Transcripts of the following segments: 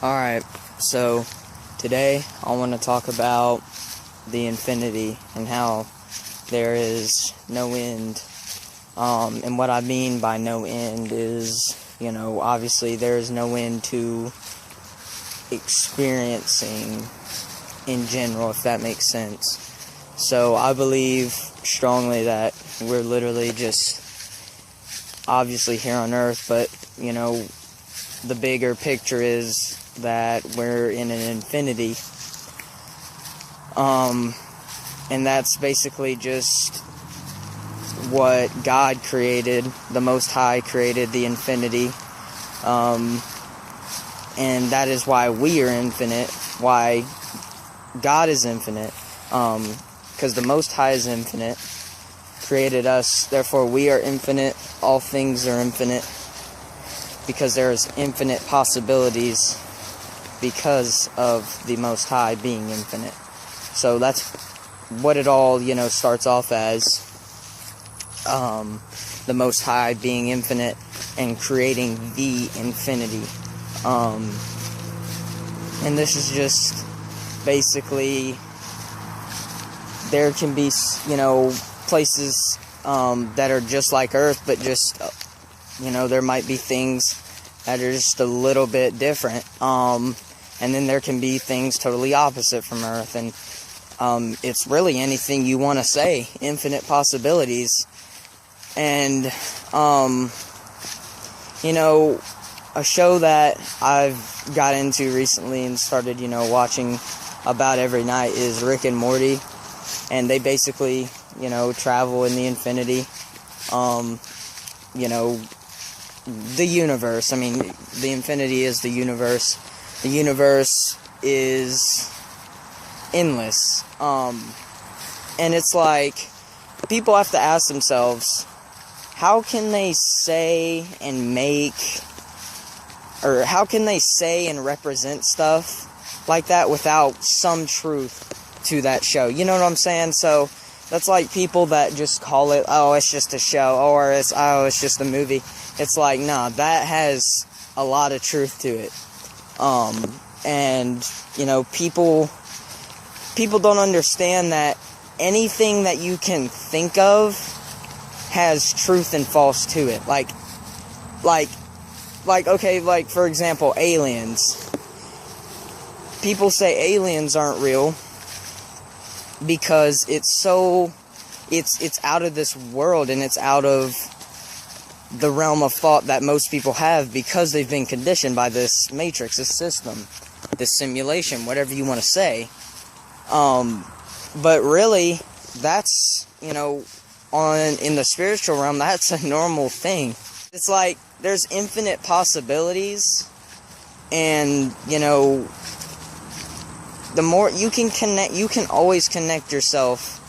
Alright, so today I want to talk about the infinity and how there is no end. And what I mean by no end is, obviously there is no end to experiencing in general, if that makes sense. So I believe strongly that we're literally just obviously here on Earth, but, the bigger picture is that we're in an infinity. And that's basically just what God created, the Most High created the infinity. And that is why we are infinite, why God is infinite. Because the Most High is infinite, created us, therefore we are infinite, all things are infinite, because there is infinite possibilities because of the Most High being infinite. So that's what it all, starts off as. The Most High being infinite and creating the infinity. And this is just basically, there can be, places that are just like Earth, but just, there might be things that are just a little bit different. And then there can be things totally opposite from Earth. And it's really anything you want to say. Infinite possibilities. And, a show that I've got into recently and started, watching about every night is Rick and Morty. And they basically, travel in the infinity. The universe. I mean, the infinity is the universe. The universe is endless. And it's like, people have to ask themselves, how can they say and represent stuff like that without some truth to that show? You know what I'm saying? So that's like people that just call it, oh, it's just a show, or it's just a movie. It's like, nah, that has a lot of truth to it. And, people don't understand that anything that you can think of has truth and false to it. Okay, for example, aliens. People say aliens aren't real because it's out of this world, and it's out of the realm of thought that most people have because they've been conditioned by this matrix, this system, this simulation, whatever you want to say. But really, that's, in the spiritual realm, that's a normal thing. It's like, there's infinite possibilities, and, the more you can connect, you can always connect yourself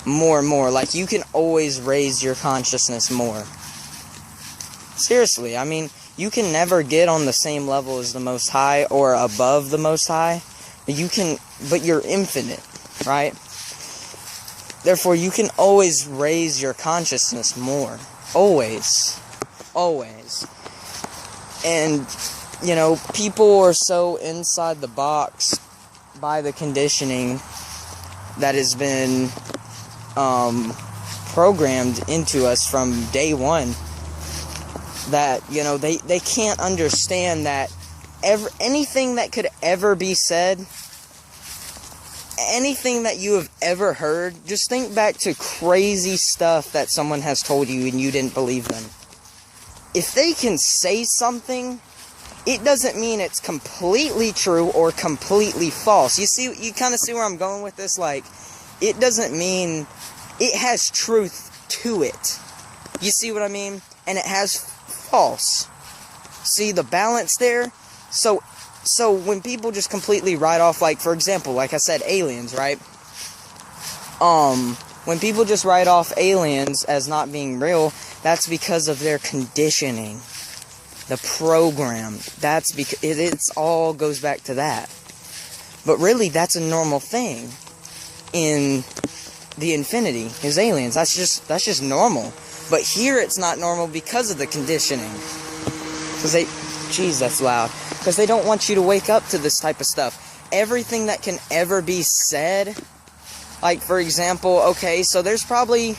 more and more. Like, you can always raise your consciousness more. Seriously, I mean, you can never get on the same level as the Most High or above the Most High. But you're infinite, right? Therefore, you can always raise your consciousness more. Always. Always. And, people are so inside the box by the conditioning that has been programmed into us from day one, that, they can't understand that anything that could ever be said, anything that you have ever heard, just think back to crazy stuff that someone has told you and you didn't believe them. If they can say something, it doesn't mean it's completely true or completely false. You kind of see where I'm going with this? Like, it doesn't mean it has truth to it. You see what I mean? And it has false. See the balance there? So when people just completely write off, like, for example, like I said, aliens, right? When people just write off aliens as not being real, that's because of their conditioning. The program. That's because it's all goes back to that. But really, that's a normal thing in the infinity, is aliens. That's just normal. But here it's not normal because of the conditioning. Because Jeez, that's loud. Because they don't want you to wake up to this type of stuff. Everything that can ever be said, like, for example, okay, so there's probably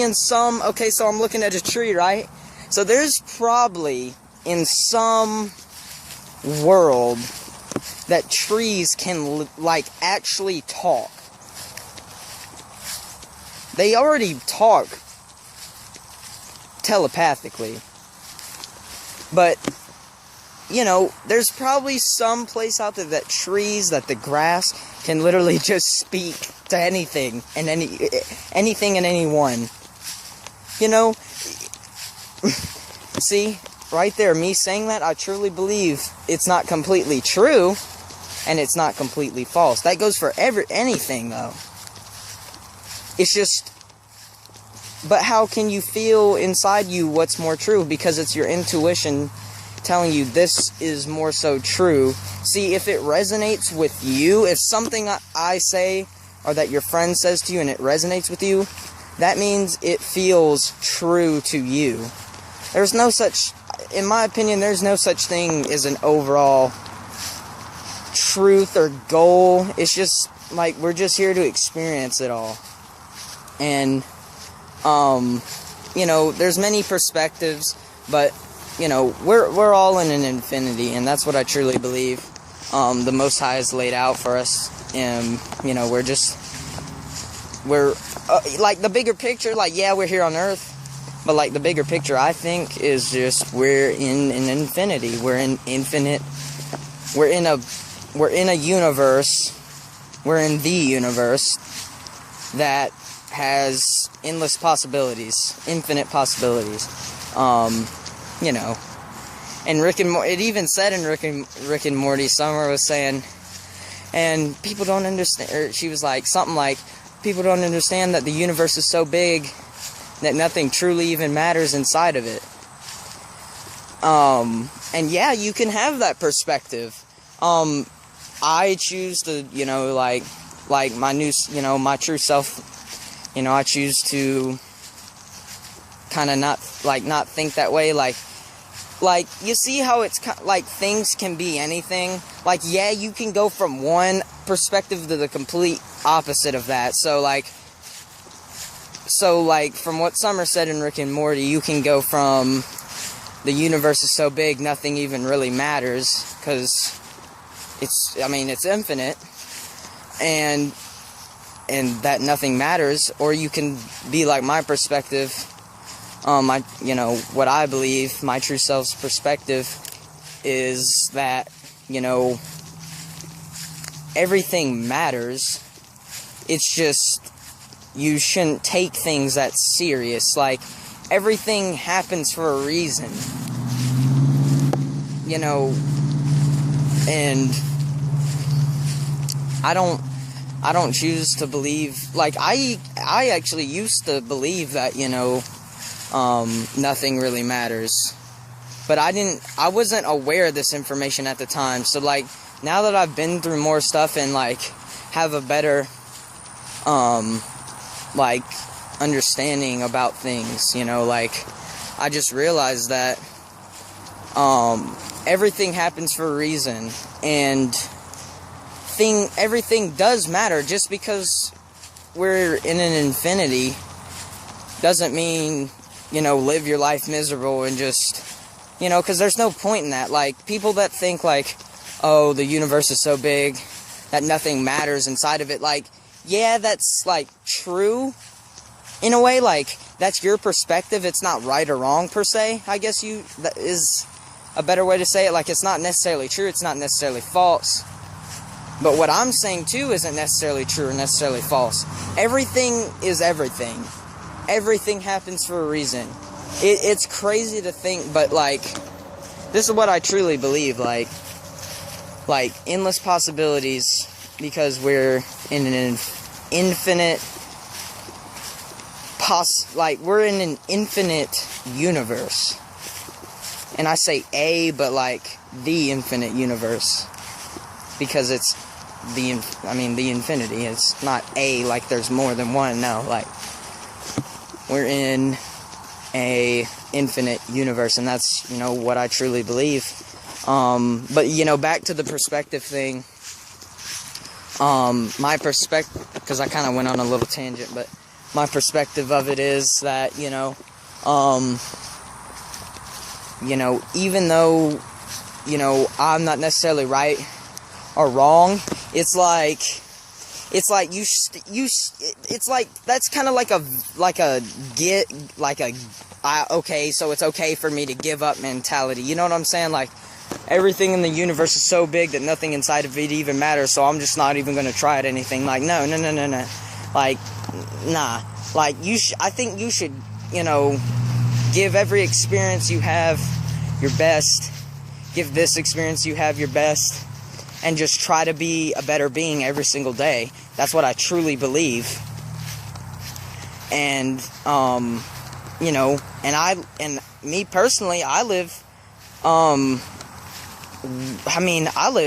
in some, okay, so I'm looking at a tree, right? So there's probably in some world that trees can, like, actually talk. They already talk telepathically. But, you know, there's probably some place out there that trees, that the grass can literally just speak to anything and anything and anyone. You know? See, right there, me saying that, I truly believe it's not completely true and it's not completely false. That goes for anything, though. It's just, but how can you feel inside you what's more true? Because it's your intuition telling you this is more so true. See, if it resonates with you, if something I say or that your friend says to you and it resonates with you, that means it feels true to you. There's no such, in my opinion, there's no such thing as an overall truth or goal. It's just like we're just here to experience it all. And you know, there's many perspectives, but you know, we're all in an infinity, and that's what I truly believe. The Most High is laid out for us, and you know, we're like the bigger picture. Like, yeah, we're here on Earth, but like the bigger picture, I think, is just we're in an infinity. We're in infinite. We're in a universe. We're in the universe that has endless possibilities, infinite possibilities. You know, and it even said in Rick and Morty, Summer was saying, and people don't understand, or she was like, something like, people don't understand that the universe is so big that nothing truly even matters inside of it. And yeah, you can have that perspective. I choose to, you know, like my new, you know, my true self, you know, I choose to kind of not think that way. Like, you see how it's like things can be anything. Like, yeah, you can go from one perspective to the complete opposite of that. So like, from what Summer said in Rick and Morty, you can go from the universe is so big, nothing even really matters, because it's infinite, and that nothing matters. Or you can be like my perspective, you know, what I believe, my true self's perspective is that, you know, everything matters. It's just, you shouldn't take things that serious. Like, everything happens for a reason, you know, and I don't choose to believe, like, I actually used to believe that, you know, nothing really matters, but I wasn't aware of this information at the time. So like, now that I've been through more stuff and like have a better like understanding about things, you know, like, I just realized that everything happens for a reason, and everything does matter. Just because we're in an infinity doesn't mean, you know, live your life miserable and just, you know, because there's no point in that. Like, people that think like, oh, the universe is so big that nothing matters inside of it, like, yeah, that's like true in a way. Like, that's your perspective. It's not right or wrong per se, I guess that is a better way to say it. Like, it's not necessarily true, it's not necessarily false. But what I'm saying too isn't necessarily true or necessarily false. Everything is everything. Everything happens for a reason. It's crazy to think, but like, this is what I truly believe. Like endless possibilities, because we're in an infinite we're in an infinite universe. And I say but like the infinite universe, because it's the infinity. It's not like there's more than one. No, like, we're in a infinite universe, and that's, you know, what I truly believe. But, you know, back to the perspective thing. My perspective, because I kind of went on a little tangent, but my perspective of it is that, you know, even though, you know, I'm not necessarily right or wrong, it's like it's like that's kind of okay, so it's okay for me to give up mentality. You know what I'm saying? Like, everything in the universe is so big that nothing inside of it even matters, so I'm just not even going to try at anything. Like, no. Like, nah. Like, I think you should, you know, give every experience you have your best. Give this experience you have your best. And just try to be a better being every single day. That's what I truly believe. And, you know, and me personally, I live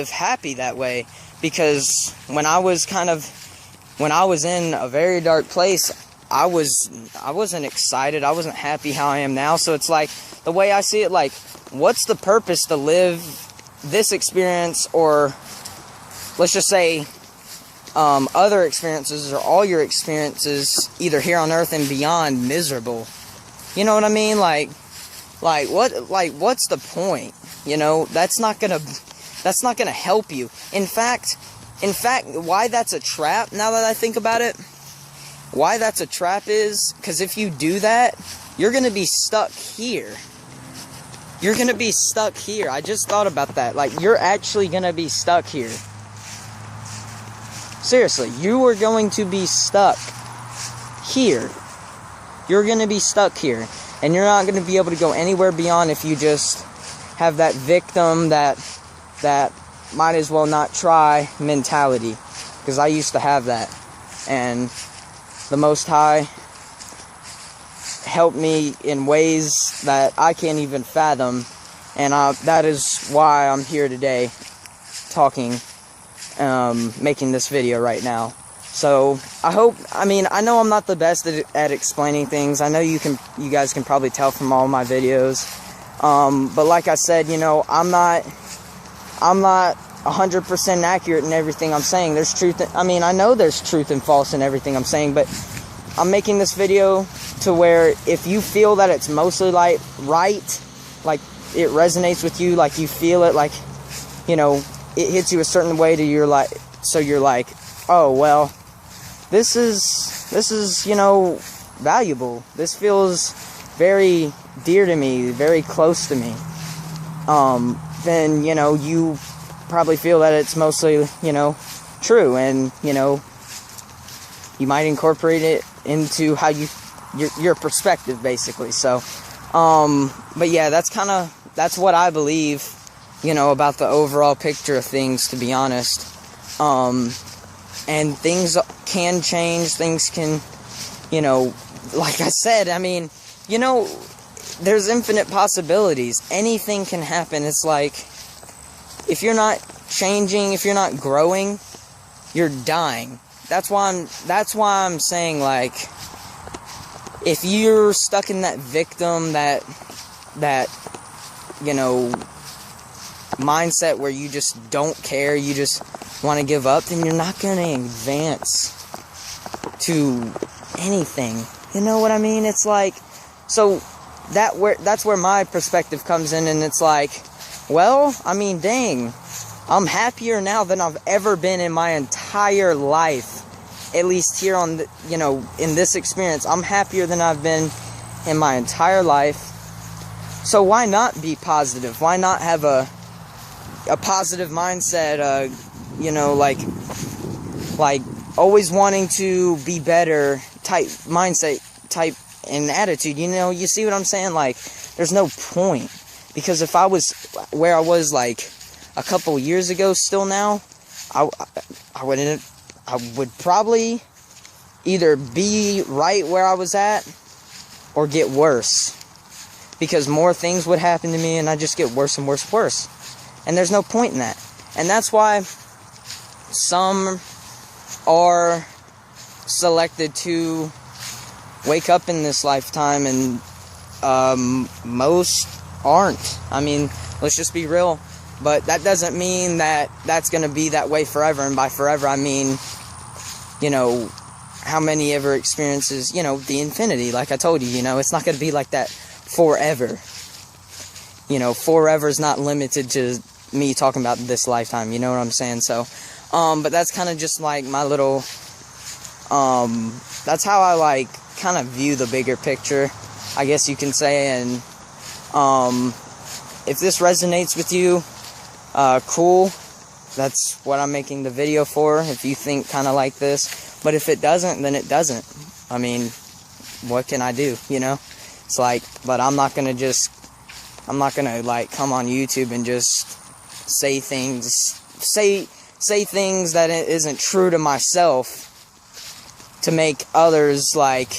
happy that way, because when I was in a very dark place, I wasn't excited, I wasn't happy how I am now. So it's like, the way I see it, like, what's the purpose to live this experience, or let's just say other experiences, or all your experiences, either here on earth and beyond, miserable? You know what I mean? Like what's the point? You know, that's not gonna help you. In fact, why that's a trap, now that I think about it, why that's a trap is because if you do that, you're gonna be stuck here. You're gonna be stuck here. I just thought about that. Like, you're actually gonna be stuck here. Seriously, you are going to be stuck here. You're gonna be stuck here. And you're not gonna be able to go anywhere beyond if you just have that victim, that might as well not try mentality. Because I used to have that. And the Most High helped me in ways that I can't even fathom, and that is why I'm here today, talking, making this video right now. So I know I'm not the best at explaining things. I know you guys can probably tell from all my videos, but like I said, you know, I'm not 100% accurate in everything I'm saying. There's truth. I know there's truth and false in everything I'm saying, but I'm making this video to where if you feel that it's mostly like right, like it resonates with you, like you feel it, like, you know, it hits you a certain way to you're like, oh, well, this is, you know, valuable. This feels very dear to me, very close to me. Then, you know, you probably feel that it's mostly, you know, true, and, you know, you might incorporate it into how your perspective, basically. So, but yeah, that's what I believe, you know, about the overall picture of things, to be honest. And things can change, things can, you know, like I said, you know, there's infinite possibilities. Anything can happen. It's like, if you're not changing, if you're not growing, you're dying. That's why I'm saying, like, if you're stuck in that victim, that you know, mindset where you just don't care, you just want to give up, then you're not going to advance to anything. You know what I mean? It's like, so that's where my perspective comes in, and it's like, well, dang, I'm happier now than I've ever been in my entire life. At least here on the, you know, in this experience, I'm happier than I've been in my entire life. So why not be positive? Why not have a positive mindset? You know, like always wanting to be better type mindset, type and attitude. You know, you see what I'm saying? Like, there's no point, because if I was where I was like a couple years ago still now, I would probably either be right where I was at or get worse, because more things would happen to me and I just get worse and worse and worse. And there's no point in that. And that's why some are selected to wake up in this lifetime and Most aren't. I mean, let's just be real. But that doesn't mean that that's going to be that way forever. And by forever, I mean, you know, how many ever experiences, you know, the infinity. Like I told you, you know, it's not going to be like that forever. You know, forever is not limited to me talking about this lifetime. You know what I'm saying? So, but that's kind of just like my little, that's how I like kind of view the bigger picture, I guess you can say. And if this resonates with you, cool. That's what I'm making the video for, if you think kind of like this. But if it doesn't, then it doesn't. I mean, what can I do, you know? It's like, but I'm not gonna like come on YouTube and just say things that it isn't true to myself to make others like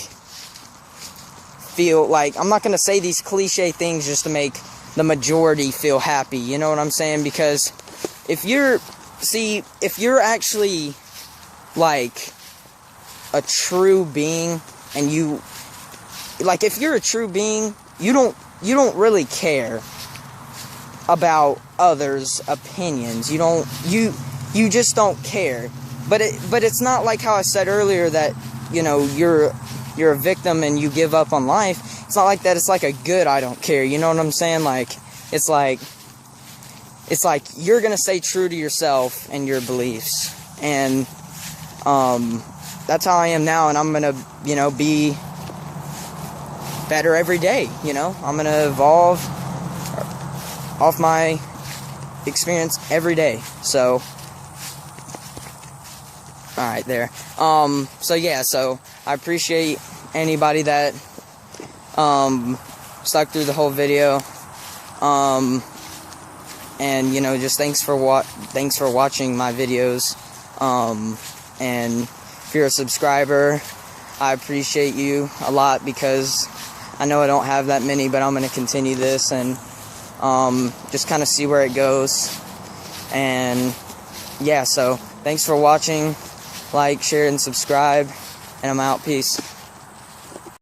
feel like, I'm not gonna say these cliche things just to make the majority feel happy, you know what I'm saying? Because if you're actually like a true being, and you, like, if you're a true being, you don't really care about others' opinions. You just don't care. But it's not like how I said earlier that, you know, you're a victim and you give up on life. It's not like that. It's like a good I don't care. You know what I'm saying? Like, it's like you're gonna stay true to yourself and your beliefs. And that's how I am now, and I'm gonna, you know, be better every day. You know, I'm gonna evolve off my experience every day. So, alright, there. So yeah, so I appreciate anybody that stuck through the whole video. And, you know, just thanks for watching my videos. And if you're a subscriber, I appreciate you a lot, because I know I don't have that many, but I'm going to continue this and just kind of see where it goes. And yeah, so thanks for watching. Like, share, and subscribe, and I'm out. Peace.